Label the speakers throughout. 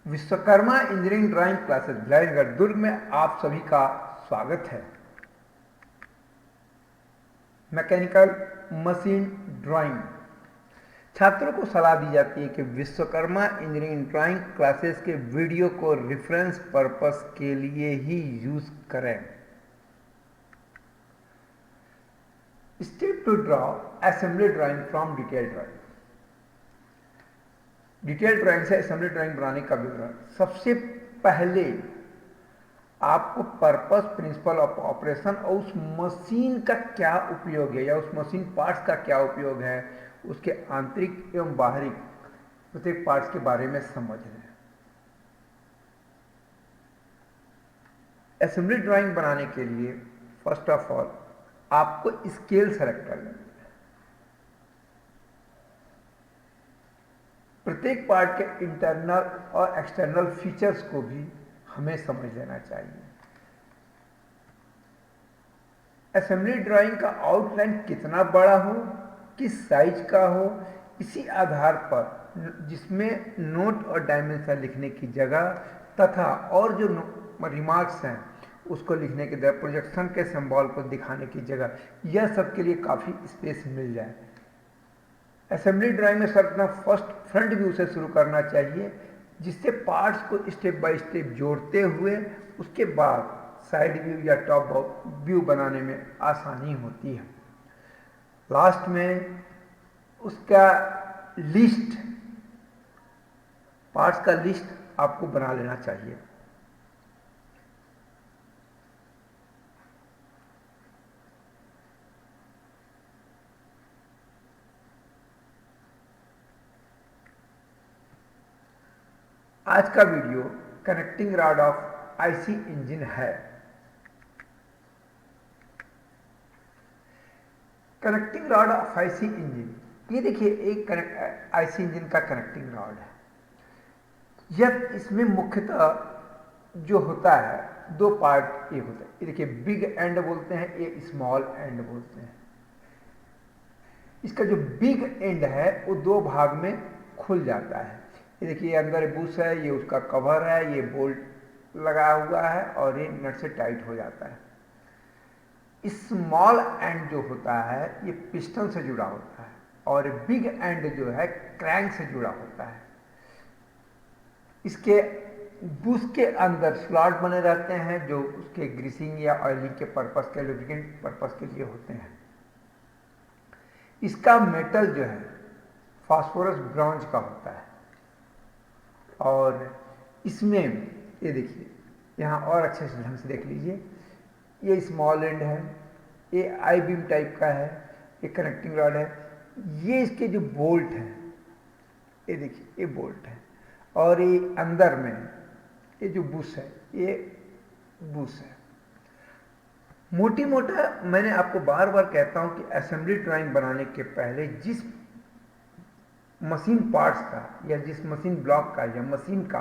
Speaker 1: Vishwakarma engineering drawing classes Bhilaigarh Durg में आप सभी का स्वागत है। मैकेनिकल मशीन ड्राइंग छात्रों को सलाह दी जाती है कि विश्वकर्मा इंजीनियरिंग ड्राइंग क्लासेस के वीडियो को रेफरेंस पर्पस के लिए ही यूज करें। Step to draw assembly drawing from detail drawing. Detail drawing से असेंबली ड्राइंग बनाने का विवरण। सबसे पहले आपको पर्पस, प्रिंसिपल ऑफ ऑपरेशन और उस मशीन का क्या उपयोग है या उस मशीन पार्ट्स का क्या उपयोग है, उसके आंतरिक एवं बाहरी प्रत्येक पार्ट्स के बारे में समझ लें। असेंबली ड्राइंग बनाने के लिए फर्स्ट ऑफ ऑल आपको स्केल सेलेक्ट कर लेना है। प्रत्येक पार्ट के इंटरनल और एक्सटर्नल फीचर्स को भी हमें समझ लेना चाहिए। असेंबली ड्राइंग का आउटलाइन कितना बड़ा हो, किस साइज का हो, इसी आधार पर जिसमें नोट और डायमेंशन लिखने की जगह तथा और जो रिमार्क्स हैं उसको लिखने की जगह, प्रोजेक्शन के सिंबल को दिखाने की जगह, यह सब के लिए काफ़ी स्पेस मिल जाए। असेंबली ड्राइंग में सर्वप्रथम फर्स्ट फ्रंट व्यू से शुरू करना चाहिए, जिससे पार्ट्स को स्टेप बाय स्टेप जोड़ते हुए उसके बाद साइड व्यू या टॉप व्यू बनाने में आसानी होती है। लास्ट में उसका लिस्ट, पार्ट्स का लिस्ट आपको बना लेना चाहिए। आज का video connecting rod of IC engine है। Connecting rod of IC engine, ये देखिए एक आईसी इंजन का कनेक्टिंग रॉड है। यह इसमें मुख्यतः जो होता है दो पार्ट ये होता है। ये देखिए बिग एंड बोलते हैं, ये स्मॉल एंड बोलते हैं। इसका जो बिग एंड है वो दो भाग में खुल जाता है। ये देखिए अंदर बुश है, ये उसका कवर है, ये बोल्ट लगा हुआ है और ये नट से टाइट हो जाता है। स्मॉल एंड जो होता है ये पिस्टन से जुड़ा होता है और बिग एंड जो है क्रैंक से जुड़ा होता है। इसके बुश के अंदर स्लॉट बने रहते हैं जो उसके ग्रीसिंग या ऑयलिंग के पर्पस के, लुब्रिकेंट पर्पस के लिए होते हैं। इसका मेटल जो है फास्फोरस ब्रॉन्ज का होता है और इसमें ये देखिए यहाँ और अच्छे से ढंग से देख लीजिए, ये स्मॉल एंड है, ये आई बीम टाइप का है, ये कनेक्टिंग रॉड है, ये इसके जो बोल्ट हैं, ये देखिए ये बोल्ट है और ये अंदर में ये जो बुश है ये बुश है। मोटी मोटा मैंने आपको बार बार कहता हूँ कि असेंबली ड्राइंग बनाने के पहले जिस मशीन पार्ट्स का या जिस मशीन ब्लॉक का या मशीन का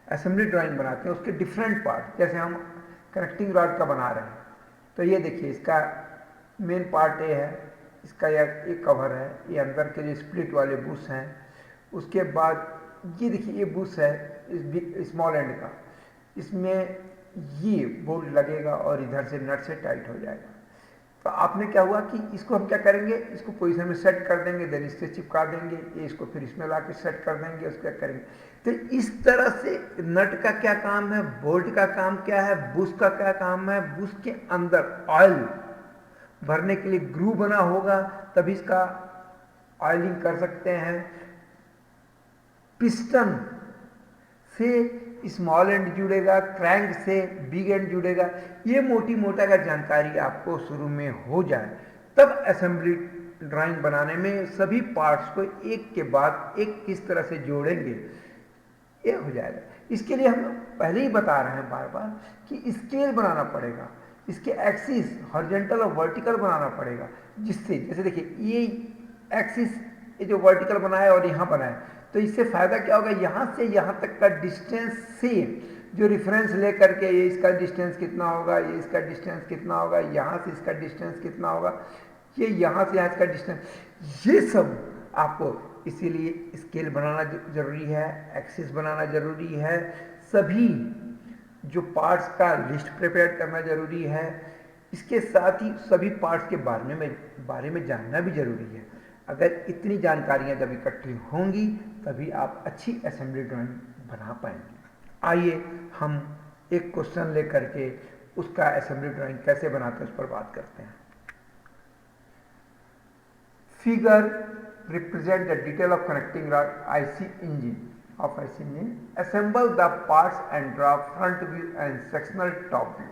Speaker 1: असेंबली ड्राइंग बनाते हैं उसके डिफरेंट पार्ट, जैसे हम कनेक्टिंग रॉड का बना रहे हैं तो ये देखिए इसका मेन पार्ट ये है, इसका एक कवर है, ये अंदर के जो स्प्लिट वाले बुश हैं, उसके बाद ये देखिए ये बुश है इस स्मॉल एंड का, इसमें ये बोल्ट लगेगा और इधर से नट से टाइट हो जाएगा। तो आपने क्या हुआ कि इसको हम क्या करेंगे, इसको पोजीशन में सेट कर देंगे, देन इससे चिपका देंगे, ये इसको फिर इसमें ला के सेट कर देंगे, उसको क्या करेंगे। तो इस तरह से नट का क्या काम है, बोल्ट का काम क्या है, बुश का क्या काम है, बुश के अंदर ऑयल भरने के लिए ग्रू बना होगा तभी इसका ऑयलिंग कर सकते हैं। पिस्टन से स्मॉल एंड जुड़ेगा, क्रैंक से बिग एंड जुड़ेगा। ये मोटी मोटा का जानकारी आपको शुरू में हो जाए तब असेंबली ड्राइंग बनाने में सभी पार्ट्स को एक के बाद एक किस तरह से जोड़ेंगे ये हो जाएगा। इसके लिए हम पहले ही बता रहे हैं बार बार कि स्केल बनाना पड़ेगा, इसके एक्सिस हॉरिजॉन्टल और वर्टिकल बनाना पड़ेगा, जिससे जैसे देखिए ये एक्सिस ये जो वर्टिकल बनाया और यहाँ बनाया तो इससे फायदा क्या होगा, यहाँ से यहाँ तक का डिस्टेंस से जो रेफरेंस लेकर के ये इसका डिस्टेंस कितना होगा, ये इसका डिस्टेंस कितना होगा, यहाँ से इसका डिस्टेंस कितना होगा, ये यहाँ से यहाँ इसका डिस्टेंस, ये सब आपको इसीलिए स्केल बनाना जरूरी है, एक्सिस बनाना जरूरी है, सभी जो पार्ट्स का लिस्ट प्रिपेयर करना जरूरी है। इसके साथ ही सभी पार्ट्स के बारे में जानना भी जरूरी है। अगर इतनी जानकारियां जब इकट्ठी होंगी तभी आप अच्छी असेंबली ड्राइंग बना पाएंगे। आइए हम एक क्वेश्चन लेकर के उसका असेंबली ड्राइंग कैसे बनाते हैं उस पर बात करते हैं। Figure represent the detail of connecting rod IC engine of IC engine. Assemble the parts and draw front view and sectional top view.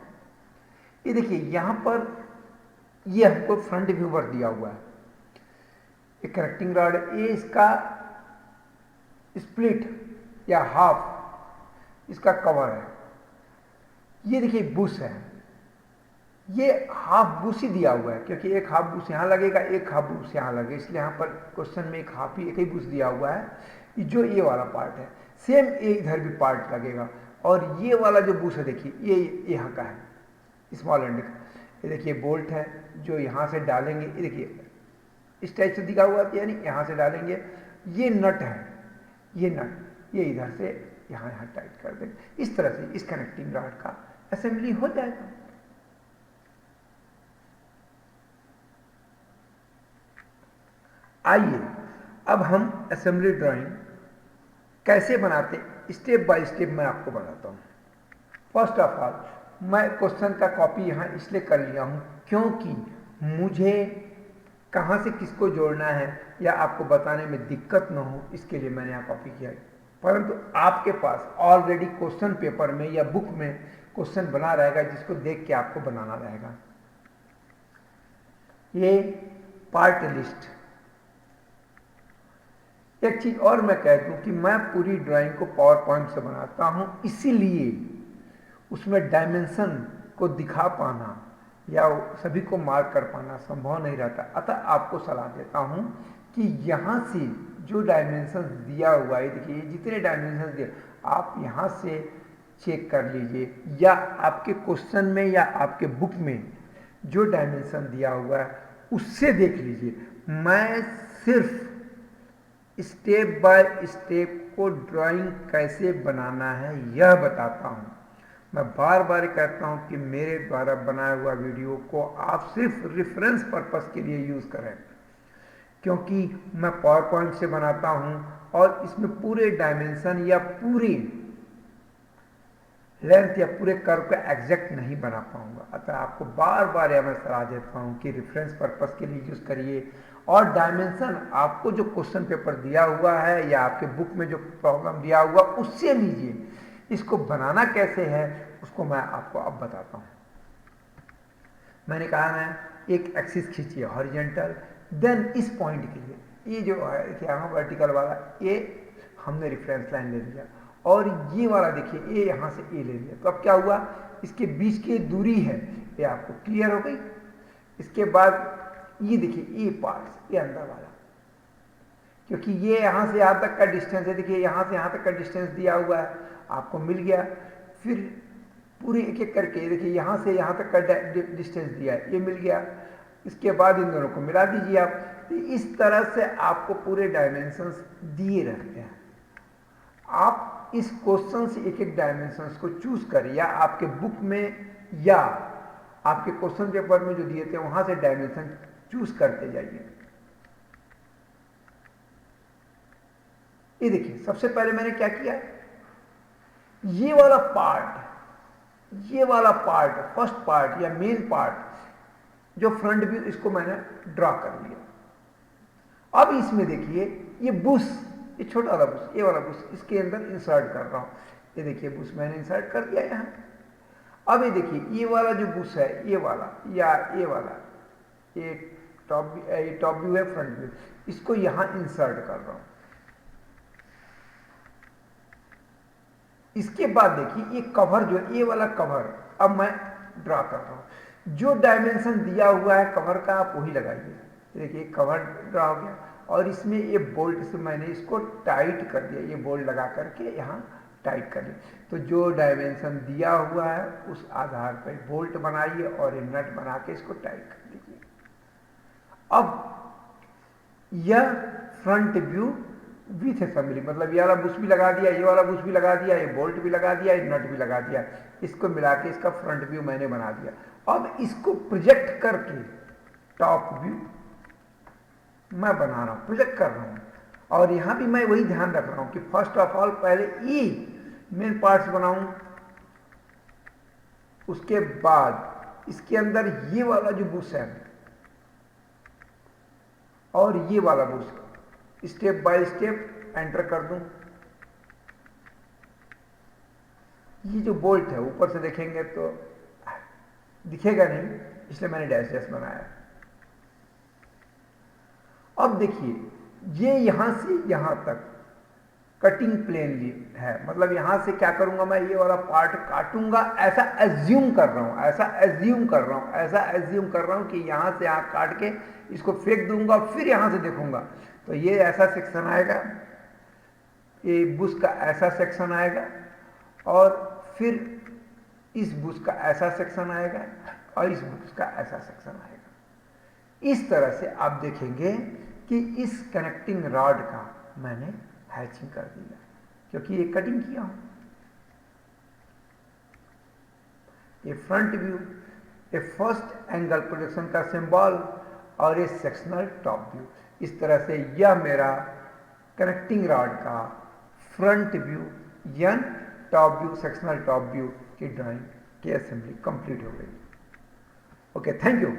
Speaker 1: ये देखिए यहां पर ये हमको फ्रंट व्यू पर दिया हुआ है, एक कनेक्टिंग रॉड, ये इसका स्प्लिट या हाफ इसका कवर है। ये देखिए बुश है, ये हाफ बुश ही दिया हुआ है क्योंकि एक हाफ बुश यहाँ लगेगा, एक हाफ बुश यहाँ लगेगा, इसलिए यहाँ पर क्वेश्चन में एक ही बुश दिया हुआ है। जो ये वाला पार्ट है सेम ये इधर भी पार्ट लगेगा, और ये वाला जो बुश है देखिए ये यहाँ का है, स्मॉल एंड का। ये देखिए बोल्ट है जो यहाँ से डालेंगे, ये देखिए इस टाइप से दिखा हुआ है, यानी यहाँ से डालेंगे। ये नट है, ये नट ये इधर से यहाँ टाइट कर देंगे। इस तरह से इस कनेक्टिंग रॉड का असेंबली हो जाएगा। आइए अब हम असेंबली ड्राइंग कैसे बनाते स्टेप बाय स्टेप मैं आपको बताता हूँ। फर्स्ट ऑफ ऑल मैं क्वेश्चन का कॉपी यहाँ इसलिए कर लिया हूँ क्योंकि मुझे कहाँ से किसको जोड़ना है या आपको बताने में दिक्कत न हो, इसके लिए मैंने यहाँ कॉपी किया है। परंतु आपके पास ऑलरेडी क्वेश्चन पेपर में या बुक में क्वेश्चन बना रहेगा जिसको देख के आपको बनाना रहेगा। ये पार्ट लिस्ट। एक चीज और मैं कह दूं कि मैं पूरी ड्राइंग को पावर पॉइंट से बनाता हूं, इसीलिए उसमें डायमेंशन को दिखा पाना या सभी को मार्क कर पाना संभव नहीं रहता। अतः आपको सलाह देता हूं कि यहां से जो डायमेंशन दिया हुआ है, देखिए जितने डायमेंशन दिए आप यहां से चेक कर लीजिए, या आपके क्वेश्चन में या आपके बुक में जो डायमेंशन दिया हुआ है उससे देख लीजिए। मैं सिर्फ स्टेप बाय स्टेप को ड्राइंग कैसे बनाना है यह बताता हूं। मैं बार बार कहता हूं कि मेरे द्वारा बनाया हुआ वीडियो को आप सिर्फ रेफरेंस पर्पस के लिए यूज करें, क्योंकि मैं पावर पॉइंट से बनाता हूं और इसमें पूरे डायमेंशन या पूरी लेंथ या पूरे कर्व का एग्जैक्ट नहीं बना पाऊंगा। अतः आपको बार बार यह मैं सलाह देता हूं कि रेफरेंस पर्पस के लिए यूज करिए, और डायमेंशन आपको जो क्वेश्चन पेपर दिया हुआ है या आपके बुक में जो प्रॉब्लम दिया हुआ उससे लीजिए। इसको बनाना कैसे है उसको मैं आपको अब बताता हूं। मैंने कहा मैं एक एक्सिस खींचिए हॉरिजॉन्टल, देन इस पॉइंट के लिए ये जो है यहाँ वर्टिकल वाला ये हमने रेफरेंस लाइन ले लिया, और ये वाला देखिए ये यहाँ से ए ले लिया। तो अब क्या हुआ, इसके बीच की दूरी है ये आपको क्लियर हो गई। इसके बाद ये देखिए ये पार्ट्स ये अंदर वाला, क्योंकि ये यहाँ से यहाँ तक का डिस्टेंस है, देखिए यहाँ से यहाँ तक का डिस्टेंस दिया हुआ है आपको मिल गया। फिर पूरी एक एक करके देखिए यहाँ से यहाँ तक का डिस्टेंस दिया है ये मिल गया। इसके बाद इन दोनों को मिला दीजिए आप। तो इस तरह से आपको पूरे डायमेंशंस दिए रहते हैं। आप इस क्वेश्चन से एक एक डायमेंशंस को चूज करिए, या आपके बुक में या आपके क्वेश्चन पेपर में जो दिए थे वहां से डायमेंशन चूज करते जाइए। ये देखिए सबसे पहले मैंने क्या किया, ये वाला पार्ट फर्स्ट पार्ट या मेन पार्ट जो फ्रंट व्यू, इसको मैंने ड्रॉ कर लिया। अब इसमें देखिए ये बुश, ये छोटा वाला बुश, ये वाला बुश इसके अंदर इंसर्ट कर रहा हूं। ये देखिए बुश मैंने इंसर्ट कर दिया यहां। अब ये देखिए ये वाला जो बुश है ये वाला या ये वाला, ये टॉप व्यू है फ्रंट व्यू, इसको यहां इंसर्ट कर रहा हूं। इसके बाद देखिए ये कवर जो ये वाला कवर अब मैं ड्रॉ कर रहा हूं। जो डायमेंशन दिया हुआ है कवर का आप वही लगाइए। देखिए कवर ड्रॉ हो गया, और इसमें ये बोल्ट से मैंने इसको टाइट कर दिया, ये बोल्ट लगा करके यहाँ टाइट कर लिया। तो जो डायमेंशन दिया हुआ है उस आधार पर बोल्ट बनाइए और ये नट बना के इसको टाइट कर लीजिए। अब यह फ्रंट व्यू विथ असेंबली, मतलब ये वाला बुश भी लगा दिया, ये वाला बुश भी लगा दिया, ये बोल्ट भी लगा दिया, ये नट भी लगा दिया, इसको मिला के इसका फ्रंट व्यू मैंने बना दिया। अब इसको प्रोजेक्ट करके टॉप व्यू मैं बना रहा हूं, प्रोजेक्ट कर रहा हूं। और यहां भी मैं वही ध्यान रख रहा हूं कि फर्स्ट ऑफ ऑल पहले ये मेन पार्ट्स बनाऊं, उसके बाद इसके अंदर ये वाला जो बुश है और ये वाला Bush step by step enter कर दूं। ये जो बोल्ट है ऊपर से देखेंगे तो दिखेगा नहीं, इसलिए मैंने डैश डैश बनाया। अब देखिए ये यहां से यहां तक कटिंग प्लेनली है, मतलब यहां से क्या करूंगा मैं, ये वाला पार्ट काटूंगा, ऐसा एज्यूम कर रहा हूं, ऐसा एज्यूम कर रहा हूं, ऐसा एज्यूम कर रहा हूं कि यहां से यहां काट के इसको फेंक दूंगा, फिर यहां से देखूंगा तो ये ऐसा सेक्शन आएगा, ये बुश का ऐसा सेक्शन आएगा, और फिर इस बुश का ऐसा सेक्शन आएगा, और इस बुश का ऐसा सेक्शन आएगा। इस तरह से आप देखेंगे कि इस कनेक्टिंग रॉड का मैंने हैचिंग कर दिया, क्योंकि ये कटिंग किया हूं। ये फ्रंट व्यू, ये फर्स्ट एंगल प्रोजेक्शन का सिंबल, और ये सेक्शनल टॉप व्यू। इस तरह से यह मेरा कनेक्टिंग रॉड का फ्रंट व्यू या top view, sectional top view की ड्राइंग की असेंबली कंप्लीट हो गई। Okay, thank you.